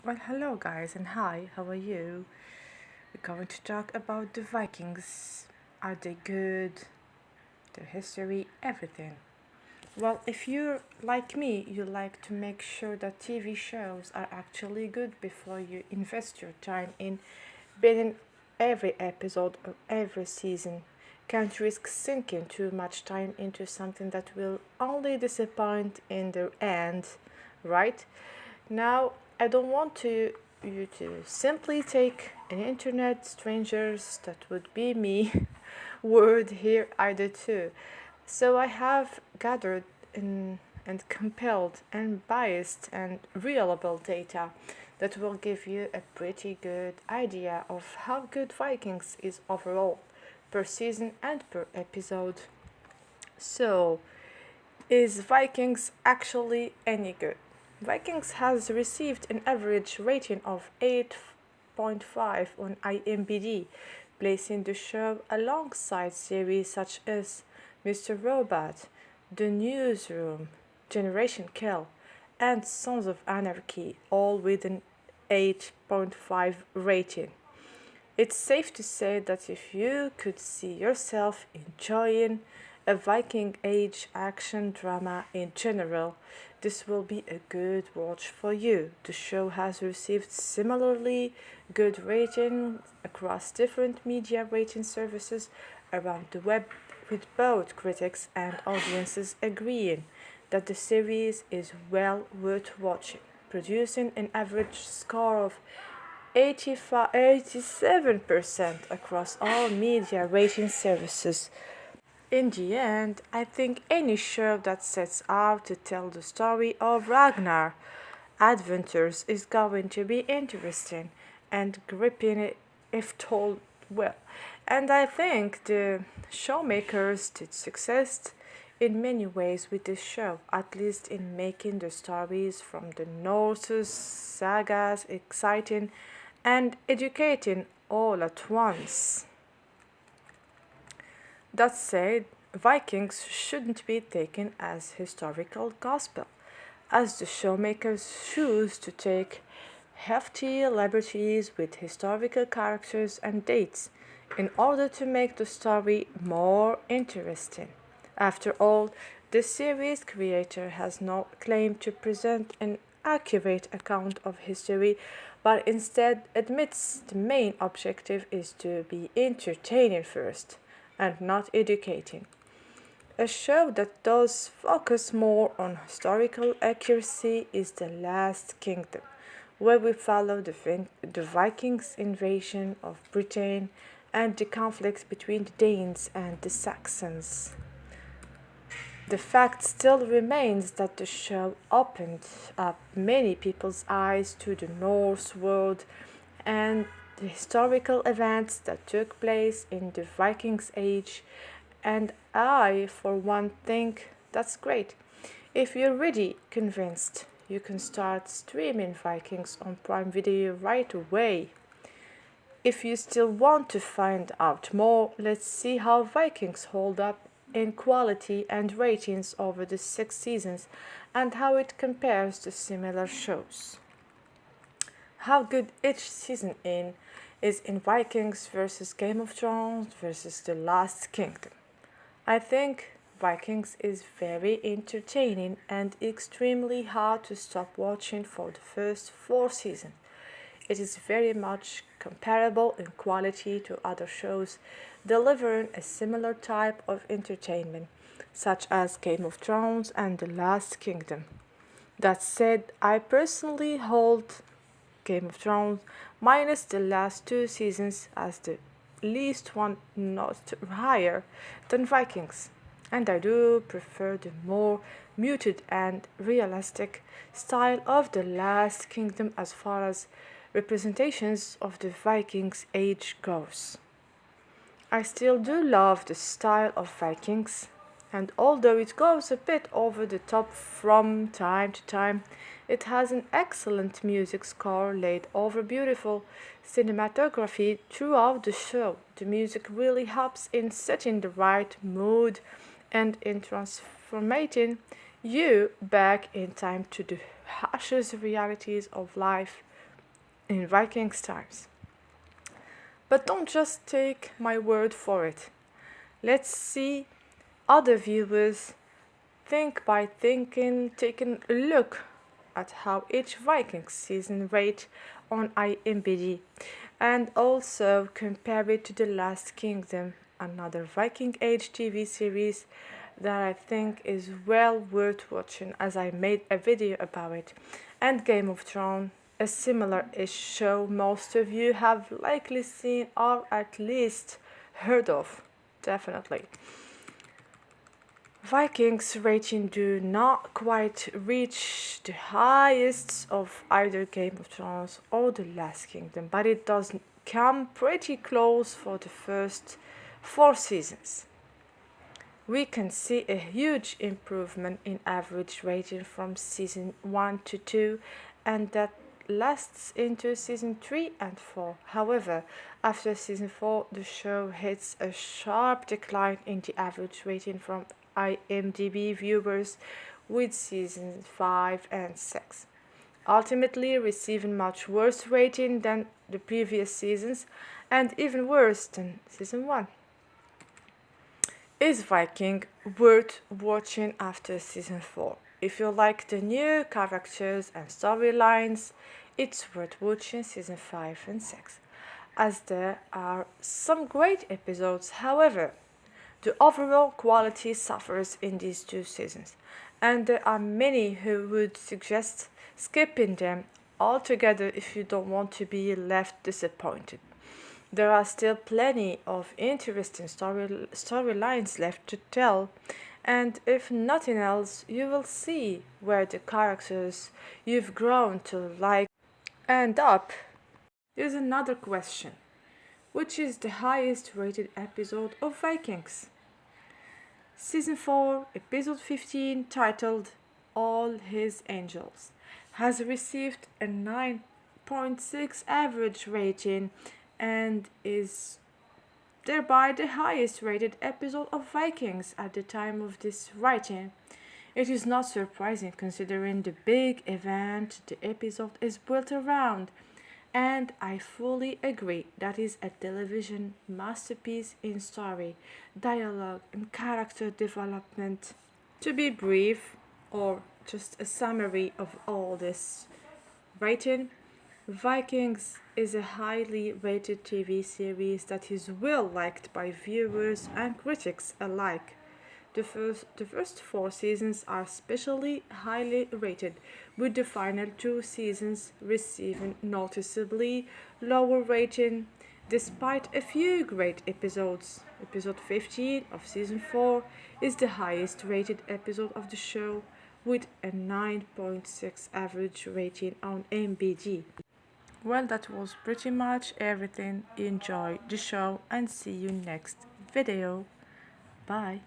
Well, hello guys, and hi, how are you? We're going to talk about the Vikings. Are they good? Their history, everything. Well, if you're like me, you like to make sure that TV shows are actually good before you invest your time in binging every episode or every season. Can't risk sinking too much time into something that will only disappoint in the end, right? Now, I don't want you to simply take an internet strangers that would be me word here either too. So I have gathered in, and compelled and biased and reliable data that will give you a pretty good idea of how good Vikings is overall, per season and per episode. So, is Vikings actually any good? Vikings has received an average rating of 8.5 on IMDb, placing the show alongside series such as Mr. Robot, The Newsroom, Generation Kill, and Sons of Anarchy, all with an 8.5 rating. It's safe to say that if you could see yourself enjoying a Viking Age action drama in general, this will be a good watch for you. The show has received similarly good ratings across different media rating services around the web, with both critics and audiences agreeing that the series is well worth watching, producing an average score of 87% across all media rating services. In the end, I think any show that sets out to tell the story of Ragnar adventures is going to be interesting and gripping if told well. And I think the showmakers did success in many ways with this show, at least in making the stories from the Norse's sagas exciting and educating all at once. That said, Vikings shouldn't be taken as historical gospel, as the showmakers choose to take hefty liberties with historical characters and dates in order to make the story more interesting. After all, the series creator has no claim to present an accurate account of history, but instead admits the main objective is to be entertaining first and not educating. A show that does focus more on historical accuracy is The Last Kingdom, where we follow the Vikings' invasion of Britain and the conflict between the Danes and the Saxons. The fact still remains that the show opened up many people's eyes to the Norse world and the historical events that took place in the Vikings Age, and I, for one, think that's great. If you're really convinced, you can start streaming Vikings on Prime Video right away. If you still want to find out more, let's see how Vikings hold up in quality and ratings over the 6 seasons and how it compares to similar shows. How good each season is in Vikings versus Game of Thrones versus The Last Kingdom. I think Vikings is very entertaining and extremely hard to stop watching for the first 4 seasons. It is very much comparable in quality to other shows, delivering a similar type of entertainment, such as Game of Thrones and The Last Kingdom. That said, I personally hold Game of Thrones minus the last 2 seasons as the least one not higher than Vikings. And I do prefer the more muted and realistic style of The Last Kingdom as far as representations of the Vikings age goes. I still do love the style of Vikings, and although it goes a bit over the top from time to time, it has an excellent music score laid over beautiful cinematography throughout the show. The music really helps in setting the right mood and in transforming you back in time to the harshest realities of life in Vikings times. But don't just take my word for it. Let's see other viewers think by taking a look at how each Vikings season rate on IMDb, and also compare it to The Last Kingdom, another Viking Age TV series that I think is well worth watching, as I made a video about it, and Game of Thrones, a similar-ish show most of you have likely seen or at least heard of. Definitely. Vikings rating do not quite reach the highest of either Game of Thrones or The Last Kingdom, but it does come pretty close for the first 4 seasons. We can see a huge improvement in average rating from season 1 to 2, and that lasts into season 3 and 4. However, after season 4, the show hits a sharp decline in the average rating from IMDb viewers with seasons 5 and 6, ultimately receiving much worse rating than the previous seasons and even worse than season 1. Is Viking worth watching after season 4? If you like the new characters and storylines, it's worth watching season 5 and 6, as there are some great episodes. However, the overall quality suffers in these 2 seasons, and there are many who would suggest skipping them altogether if you don't want to be left disappointed. There are still plenty of interesting storylines left to tell, and if nothing else, you will see where the characters you've grown to like end up. Here's another question: which is the highest rated episode of Vikings? Season 4, Episode 15, titled All His Angels, has received a 9.6 average rating and is thereby the highest rated episode of Vikings at the time of this writing. It is not surprising considering the big event the episode is built around, and I fully agree that is a television masterpiece in story, dialogue, and character development. To be brief, or just a summary of all this rating, Vikings is a highly rated TV series that is well liked by viewers and critics alike. The first 4 seasons are especially highly rated, with the final 2 seasons receiving noticeably lower rating, despite a few great episodes. Episode 15 of season 4 is the highest rated episode of the show, with a 9.6 average rating on MBD. Well, that was pretty much everything. Enjoy the show and see you next video. Bye.